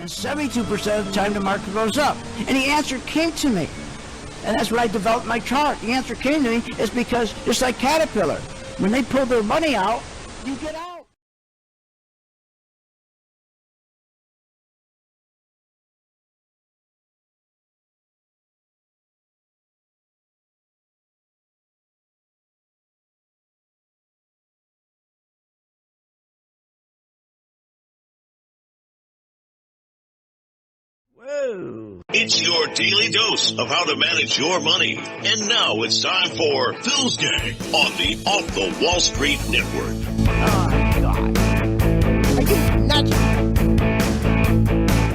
And 72% of the time the market goes up. And the answer came to me. And that's when I developed my chart. The answer came to me is because, just like Caterpillar, when they pull their money out, you get out. Whoa. It's your daily dose of how to manage your money. And now it's time for Phil's Gang on the Off the Wall Street Network. Oh, God. Are you nuts?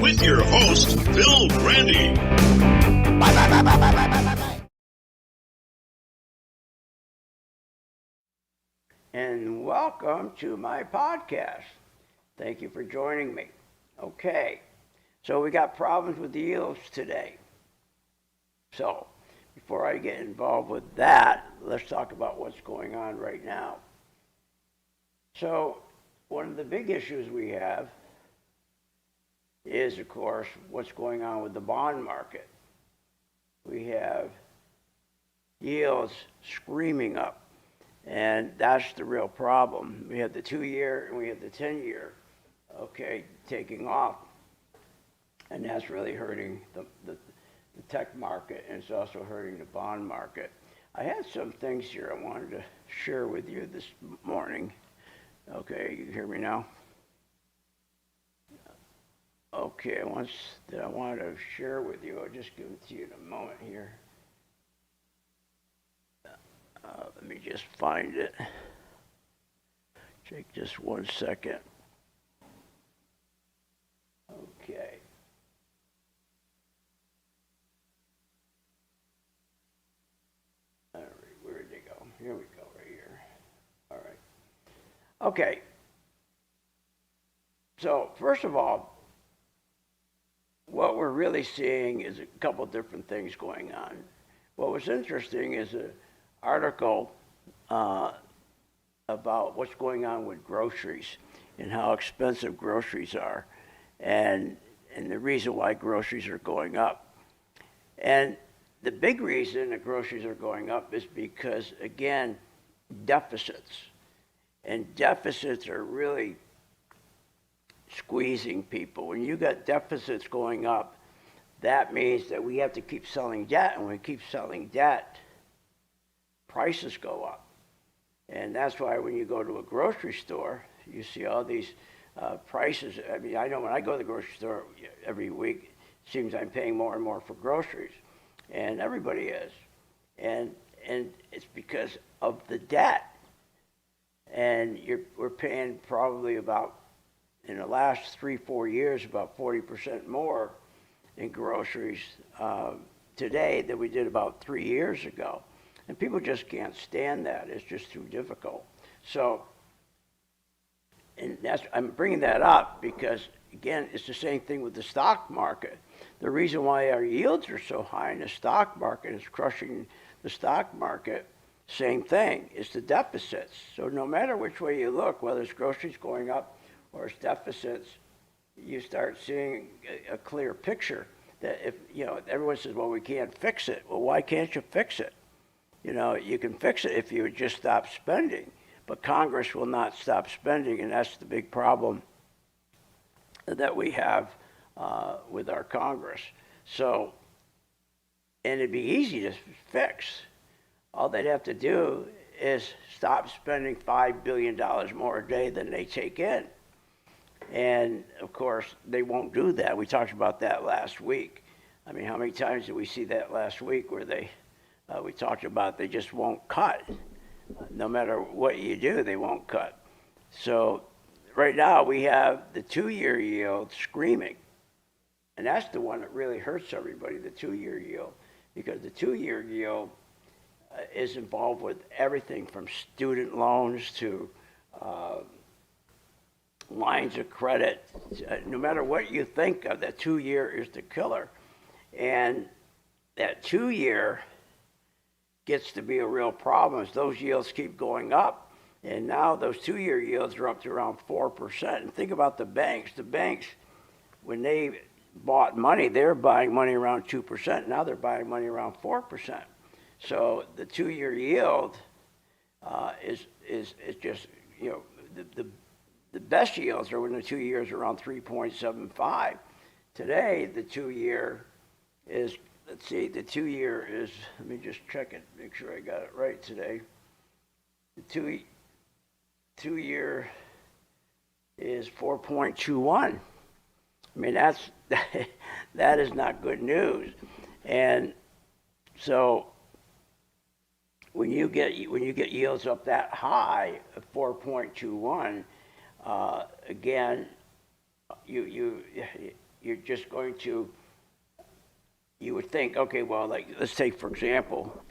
With your host, Phil Grande. Bye. And welcome to my podcast. Thank you for joining me. Okay. So we got problems with the yields today. So before I get involved with that, let's talk about what's going on right now. So one of the big issues we have is, of course, what's going on with the bond market. We have yields screaming up, and that's the real problem. We have the 2-year and we have the 10-year, taking off. And that's really hurting the tech market, and it's also hurting the bond market. I had some things here I wanted to share with you this morning. Okay, you hear me now? Okay, once that I wanted to share with you, I'll just give it to you in a moment here. Let me just find it. Take just 1 second. Okay. All right, where did they go? Here we go, right here. All right. Okay. So, first of all, what we're really seeing is a couple different things going on. What was interesting is an article about what's going on with groceries and how expensive groceries are, and the reason why groceries are going up. And the big reason that groceries are going up is because, again, deficits. And deficits are really squeezing people. When you got deficits going up, that means that we have to keep selling debt. And when we keep selling debt, prices go up. And that's why when you go to a grocery store, you see all these prices. I mean, I know when I go to the grocery store every week, it seems I'm paying more and more for groceries. And everybody is. And it's because of the debt. And we're paying probably about, in the last 3-4 years, about 40% more in groceries today than we did about 3 years ago. And people just can't stand that. It's just too difficult. So, and I'm bringing that up because, again, it's the same thing with the stock market. The reason why our yields are so high in the stock market is crushing the stock market. Same thing, it's the deficits. So no matter which way you look, whether it's groceries going up or it's deficits, you start seeing a clear picture that if, everyone says, well, we can't fix it. Well, why can't you fix it? You can fix it if you would just stop spending, but Congress will not stop spending, and that's the big problem that we have with our Congress. So, and it'd be easy to fix. All they'd have to do is stop spending $5 billion more a day than they take in. And of course, they won't do that. We talked about that last week. I mean, how many times did we see that last week where we talked about they just won't cut. No matter what you do, they won't cut. So right now we have the 2-year yield screaming. And that's the one that really hurts everybody, the 2-year yield. Because the 2-year yield is involved with everything from student loans to lines of credit. No matter what you think of, that 2-year is the killer. And that 2-year gets to be a real problem as those yields keep going up. And now those 2-year yields are up to around 4%. And think about the banks. The banks when they bought money, they were buying money around 2%. Now they're buying money around 4%. So the 2-year yield is just, you know, the best yields are when the 2 years are around 3.75. Today, the 2-year is, let's see, the 2-year is, let me just check it, make sure I got it right today. The two-year is 4.21. I mean, that is not good news. And so when you get yields up that high of 4.21, again, you're just going to, you would think, okay, well, like, let's take, for example,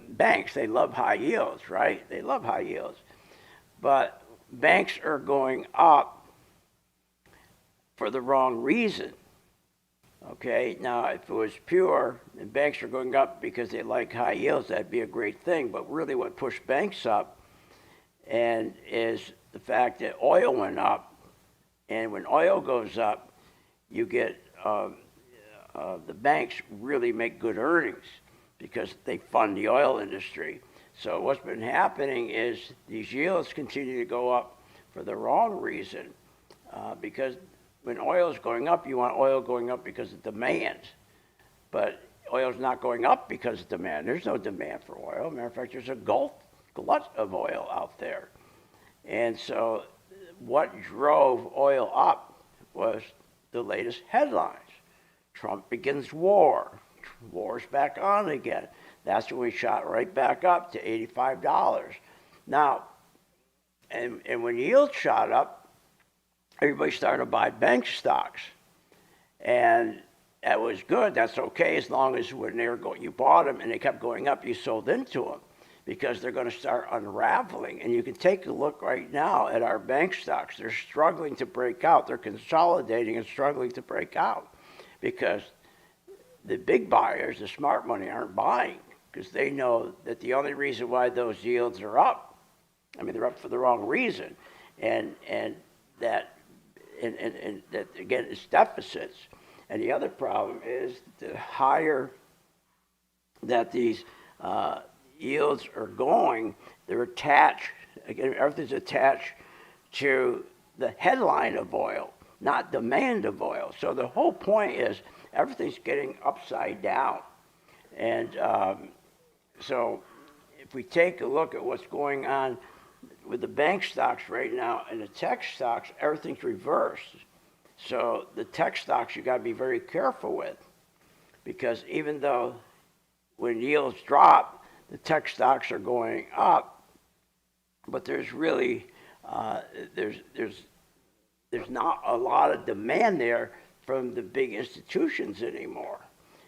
banks. They love high yields, right? They love high yields. But banks are going up for the wrong reason. Okay, now if it was pure and banks are going up because they like high yields, that'd be a great thing. But really what pushed banks up and is the fact that oil went up. And when oil goes up, you get the banks really make good earnings because they fund the oil industry. So what's been happening is these yields continue to go up for the wrong reason, because when oil is going up, you want oil going up because of demand. But oil's not going up because of demand. There's no demand for oil. Matter of fact, there's a glut of oil out there. And so what drove oil up was the latest headlines. Trump begins war. War's back on again. That's when we shot right back up to $85. Now, and when yields shot up, everybody started to buy bank stocks. And that was good. That's okay as long as when they were you bought them and they kept going up, you sold into them because they're going to start unraveling. And you can take a look right now at our bank stocks. They're struggling to break out. They're consolidating and struggling to break out because the big buyers, the smart money, aren't buying because they know that the only reason why those yields are up, I mean, they're up for the wrong reason, and that again is deficits. And the other problem is the higher that these yields are going, they're attached. Again, everything's attached to the headline of oil, not demand of oil. So the whole point is everything's getting upside down. And so if we take a look at what's going on with the bank stocks right now and the tech stocks, everything's reversed. So the tech stocks you got to be very careful with, because even though when yields drop, the tech stocks are going up, but there's really there's not a lot of demand there from the big institutions anymore.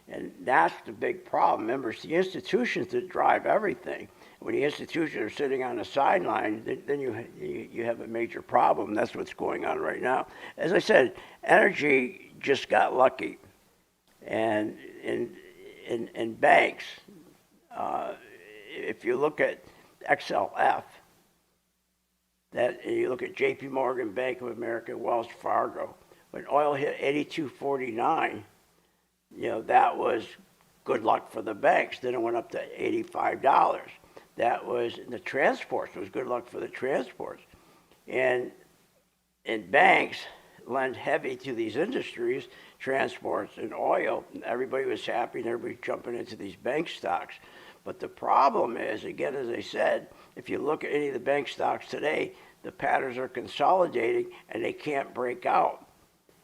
And that's the big problem. Remember, it's the institutions that drive everything. When the institutions are sitting on the sideline, then you have a major problem. That's what's going on right now. As I said, energy just got lucky. And in banks, if you look at XLF, and you look at JP Morgan, Bank of America, Wells Fargo, when oil hit 82.49, you know, that was good luck for the banks. Then it went up to $85. That was in the transports. It was good luck for the transports. And banks lend heavy to these industries, transports and oil. And everybody was happy and everybody jumping into these bank stocks. But the problem is, again, as I said, if you look at any of the bank stocks today, the patterns are consolidating and they can't break out.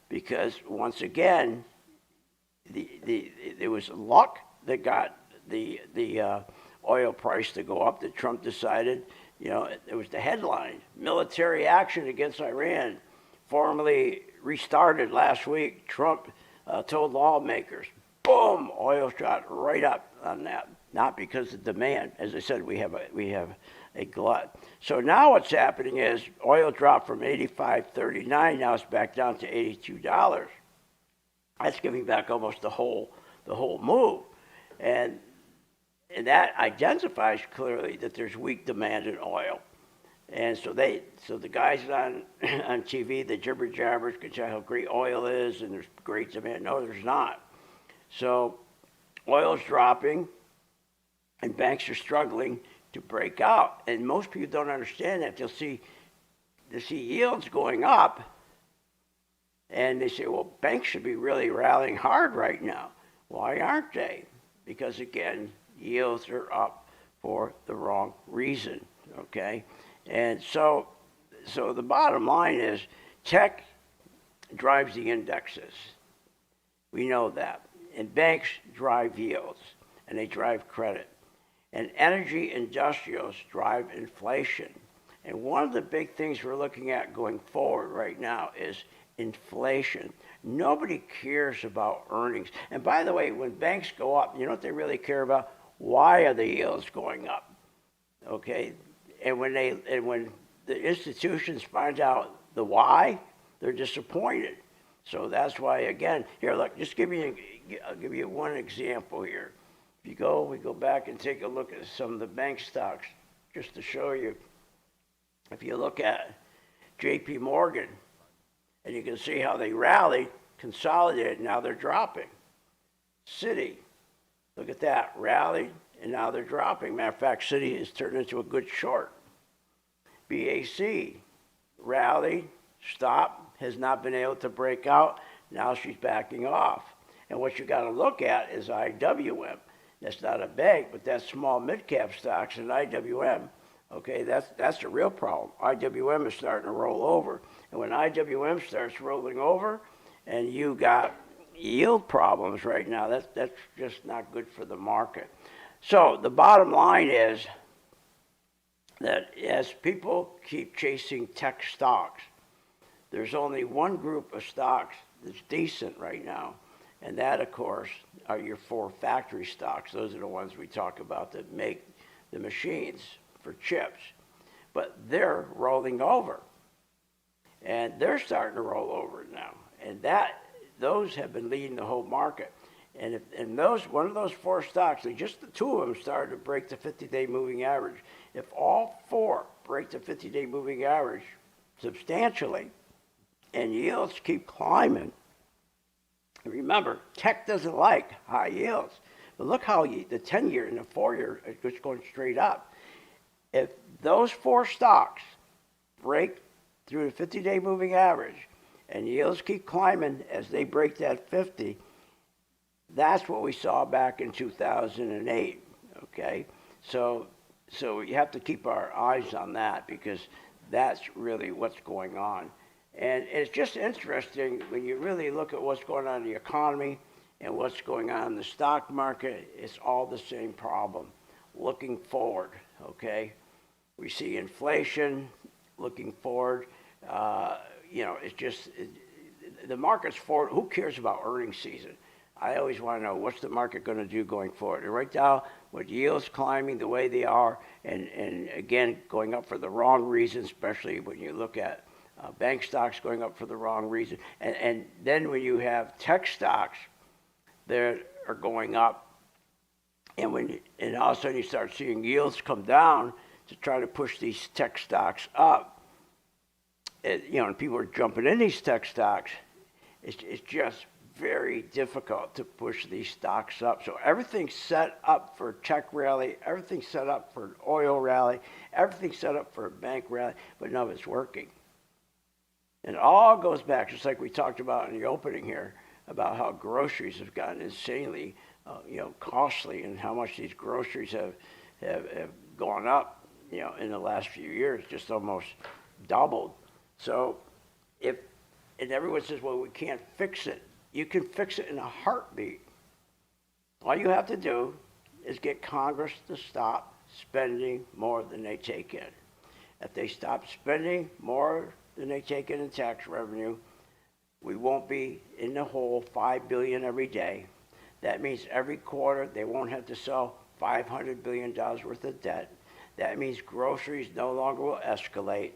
Because once again, there was luck that got the oil price to go up, that Trump decided, you know, it was the headline. Military action against Iran formally restarted last week. Trump told lawmakers, boom, oil shot right up on that. Not because of demand. As I said, we have a glut. So now what's happening is oil dropped from $85.39, now it's back down to $82. That's giving back almost the whole move. And that identifies clearly that there's weak demand in oil. And so the guys on on TV, the jibber jabbers, can tell how great oil is and there's great demand. No, there's not. So oil's dropping, and banks are struggling to break out. And most people don't understand that. They'll see yields going up, and they say, well, banks should be really rallying hard right now. Why aren't they? Because again, yields are up for the wrong reason. Okay. And so the bottom line is tech drives the indexes. We know that. And banks drive yields, and they drive credit. And energy industrials drive inflation. And one of the big things we're looking at going forward right now is inflation. Nobody cares about earnings. And by the way, when banks go up, you know what they really care about? Why are the yields going up? Okay? And when the institutions find out the why, they're disappointed. So that's why, again, here, look, I'll give you one example here. If we go back and take a look at some of the bank stocks, just to show you. If you look at J.P. Morgan, and you can see how they rallied, consolidated, now they're dropping. Citi, look at that, rallied, and now they're dropping. Matter of fact, Citi has turned into a good short. BAC, rallied, stopped, has not been able to break out. Now she's backing off. And what you got to look at is IWM. That's not a bank, but that's small mid-cap stocks in IWM. Okay, that's the real problem. IWM is starting to roll over. And when IWM starts rolling over and you got yield problems right now, that's just not good for the market. So the bottom line is that as people keep chasing tech stocks, there's only one group of stocks that's decent right now, and that, of course, are your 4 factory stocks. Those are the ones we talk about that make the machines for chips. But they're rolling over, and they're starting to roll over now, and those have been leading the whole market. And one of those 4 stocks, just the 2 of them started to break the 50-day moving average. If all 4 break the 50-day moving average substantially, and yields keep climbing, remember, tech doesn't like high yields. But look how the 10-year and the 4-year is just going straight up. If those 4 stocks break through the 50-day moving average and yields keep climbing as they break that 50, that's what we saw back in 2008, okay? So you have to keep our eyes on that because that's really what's going on. And it's just interesting when you really look at what's going on in the economy and what's going on in the stock market, it's all the same problem. Looking forward, okay? We see inflation looking forward. It's just, the market's forward. Who cares about earnings season? I always want to know what's the market going to do going forward. And right now, with yields climbing the way they are, and again, going up for the wrong reason, especially when you look at bank stocks going up for the wrong reason. And then when you have tech stocks that are going up, and all of a sudden you start seeing yields come down to try to push these tech stocks up, and people are jumping in these tech stocks, it's just very difficult to push these stocks up. So everything's set up for tech rally, everything's set up for oil rally, everything's set up for a bank rally, but none of it's working. And it all goes back, just like we talked about in the opening here, about how groceries have gotten insanely, costly, and how much these groceries have gone up, in the last few years, just almost doubled. So and everyone says, well, we can't fix it. You can fix it in a heartbeat. All you have to do is get Congress to stop spending more than they take in. If they stop spending more than they take in tax revenue, we won't be in the hole $5 billion every day. That means every quarter they won't have to sell $500 billion worth of debt. That means groceries no longer will escalate.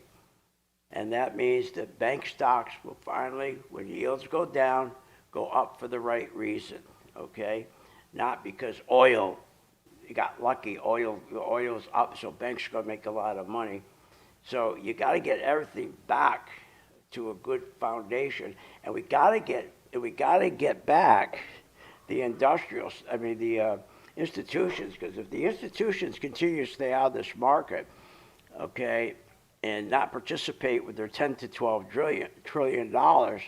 And that means that bank stocks will finally, when yields go down, go up for the right reason, okay? Not because oil, you got lucky, oil's up, so banks are going to make a lot of money. So you got to get everything back to a good foundation, and we got to get back the institutions, because if the institutions continue to stay out of this market, okay, and not participate with their 10 to 12 trillion dollars,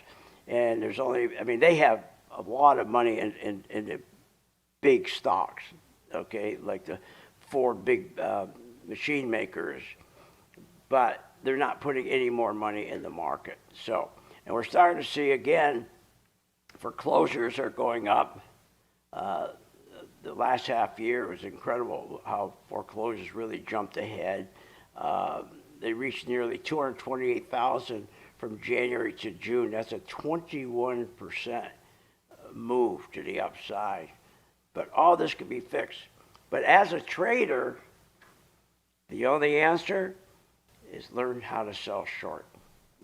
and there's only, they have a lot of money in the big stocks, okay, like the four big machine makers, but they're not putting any more money in the market. So, and we're starting to see again, foreclosures are going up. The last half year was incredible how foreclosures really jumped ahead. They reached nearly 228,000 from January to June. That's a 21% move to the upside. But all this can be fixed. But as a trader, the only answer is learn how to sell short.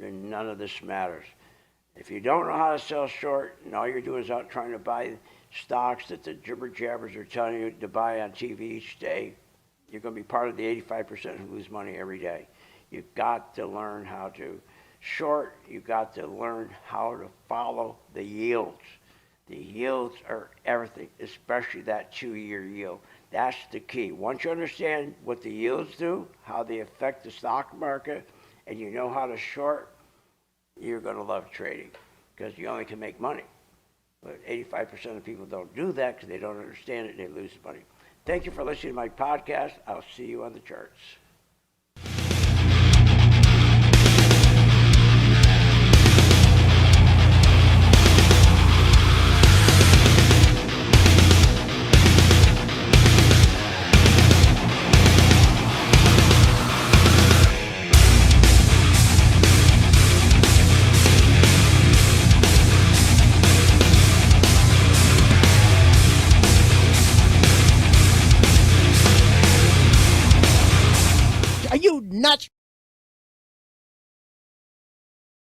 And none of this matters. If you don't know how to sell short, and all you're doing is out trying to buy stocks that the jibber jabbers are telling you to buy on TV each day, you're going to be part of the 85% who lose money every day. You've got to learn how to short. You've got to learn how to follow the yields. The yields are everything, especially that 2-year yield. That's the key. Once you understand what the yields do, how they affect the stock market, and you know how to short, you're going to love trading because you only can make money. But 85% of people don't do that because they don't understand it and they lose money. Thank you for listening to my podcast. I'll see you on the charts. Are you nuts?